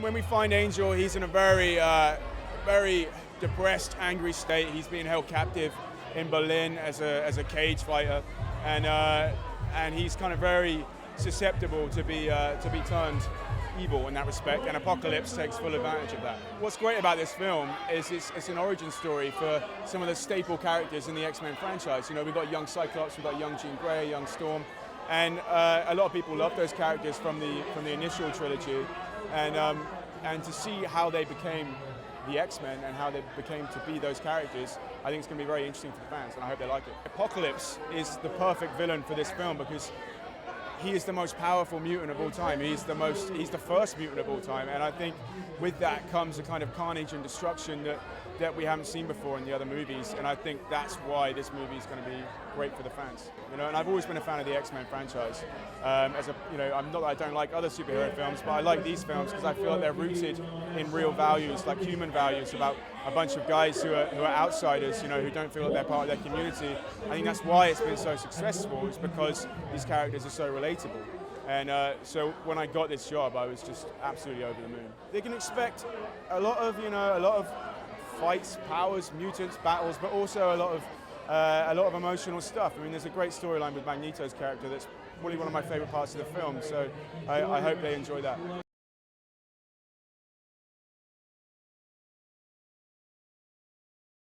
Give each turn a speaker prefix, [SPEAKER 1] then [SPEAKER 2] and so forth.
[SPEAKER 1] When we find Angel, he's in a very depressed, angry state. He's being held captive in Berlin as a cage fighter, and he's kind of very susceptible to be turned evil in that respect, and Apocalypse takes full advantage of that. What's great about this film is it's an origin story for some of the staple characters in the X-Men franchise. You know, we've got young Cyclops, we've got young Jean Grey, young Storm, and a lot of people love those characters from the initial trilogy, and to see how they became the X-Men and how they became to be those characters, I think it's going to be very interesting for the fans, and I hope they like it. Apocalypse is the perfect villain for this film because he is the most powerful mutant of all time. He's the first mutant of all time, and I think with that comes a kind of carnage and destruction that we haven't seen before in the other movies, and I think that's why this movie is going to be great for the fans. You know, and I've always been a fan of the X-Men franchise. I'm not that I don't like other superhero films, but I like these films because I feel like they're rooted in real values, like human values, about a bunch of guys who are outsiders, you know, who don't feel like they're part of their community. I think that's why it's been so successful. It's because these characters are so relatable. And so when I got this job, I was just absolutely over the moon. They can expect a lot of fights, powers, mutants, battles, but also a lot of emotional stuff. I mean, there's a great storyline with Magneto's character that's probably one of my favorite parts of the film. So I hope they enjoy that.